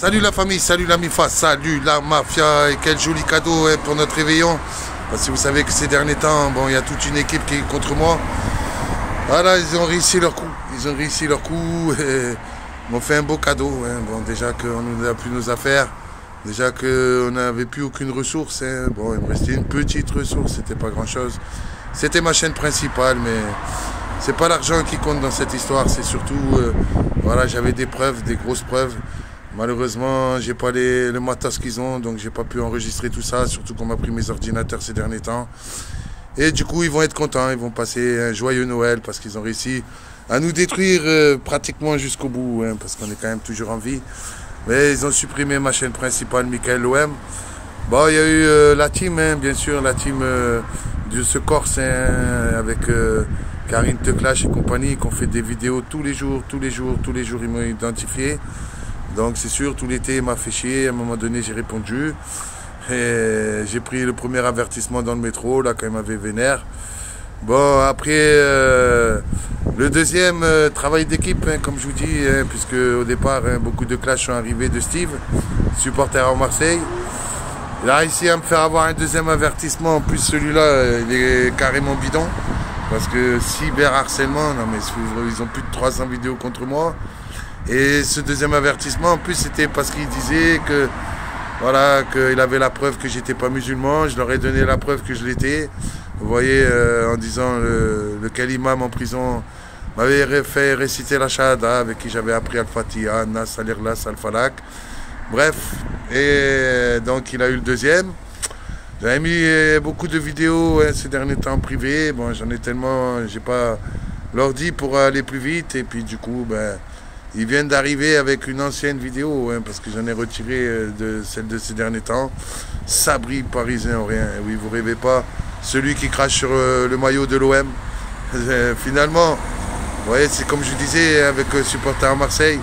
Salut la famille, salut la MIFA, salut la mafia et quel joli cadeau pour notre réveillon. Parce que vous savez que ces derniers temps, bon, il y a toute une équipe qui est contre moi. Voilà, ils ont réussi leur coup, et m'ont fait un beau cadeau. Bon, déjà qu'on n'a plus nos affaires, déjà qu'on n'avait plus aucune ressource. Bon, il me restait une petite ressource, c'était pas grand chose. C'était ma chaîne principale, mais c'est pas l'argent qui compte dans cette histoire, c'est surtout, voilà, j'avais des preuves, des grosses preuves. Malheureusement, j'ai pas le matos qu'ils ont, donc j'ai pas pu enregistrer tout ça, surtout qu'on m'a pris mes ordinateurs ces derniers temps. Et du coup, ils vont être contents, ils vont passer un joyeux Noël parce qu'ils ont réussi à nous détruire pratiquement jusqu'au bout, parce qu'on est quand même toujours en vie. Mais ils ont supprimé ma chaîne principale, Michael l'OM. Bon, il y a eu la team, bien sûr, la team de ce Corse, avec Karine Teclash et compagnie, qui ont fait des vidéos tous les jours, ils m'ont identifié. Donc c'est sûr, tout l'été il m'a fait chier, à un moment donné j'ai répondu. Et j'ai pris le premier avertissement dans le métro, là quand il m'avait vénère. Bon, après le deuxième travail d'équipe, comme je vous dis, puisque au départ beaucoup de clashs sont arrivés de Steve, supporter à Marseille. Il a réussi à me faire avoir un deuxième avertissement, en plus celui-là il est carrément bidon. Parce que cyberharcèlement, non mais ils ont plus de 300 vidéos contre moi. Et ce deuxième avertissement, en plus, c'était parce qu'il disait que, voilà, qu'il avait la preuve que j'étais pas musulman. Je leur ai donné la preuve que je l'étais. Vous voyez, en disant lequel imam en prison m'avait fait réciter la shahada, avec qui j'avais appris Al-Fatiha, Nas, Al-Ikhlas, Al-Falak. Bref, et donc il a eu le deuxième. J'avais mis beaucoup de vidéos ces derniers temps en privé. Bon, j'en ai tellement, j'ai pas l'ordi pour aller plus vite. Et puis du coup, ben, ils viennent d'arriver avec une ancienne vidéo, parce que j'en ai retiré de celle de ces derniers temps. Sabri parisien ou rien. Oui, vous rêvez pas. Celui qui crache sur le maillot de l'OM. Finalement, vous voyez, c'est comme je disais avec supporter à Marseille.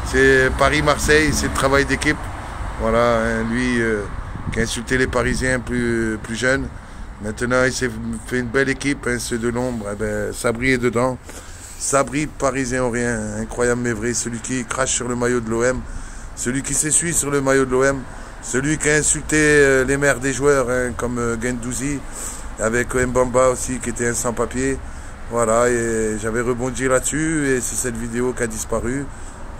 C'est Paris-Marseille, c'est le travail d'équipe. Voilà, lui qui a insulté les Parisiens plus jeunes. Maintenant, il s'est fait une belle équipe, ceux de l'ombre. Sabri est dedans. Sabri, parisien ou rien, incroyable mais vrai, celui qui crache sur le maillot de l'OM, celui qui s'essuie sur le maillot de l'OM, celui qui a insulté les mères des joueurs, comme Gendouzi, avec Mbamba aussi, qui était un sans-papier. Voilà, et j'avais rebondi là-dessus, et c'est cette vidéo qui a disparu.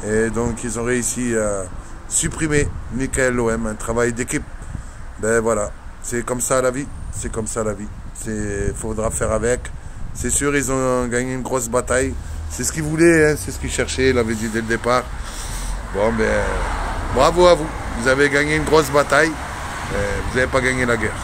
Et donc, ils ont réussi à supprimer Michael l'OM, un travail d'équipe. Ben voilà, c'est comme ça la vie, c'est comme ça la vie. Faudra faire avec. C'est sûr, ils ont gagné une grosse bataille. C'est ce qu'ils voulaient, c'est ce qu'ils cherchaient, ils l'avaient dit dès le départ. Bon, ben, bravo à vous. Vous avez gagné une grosse bataille. Vous n'avez pas gagné la guerre.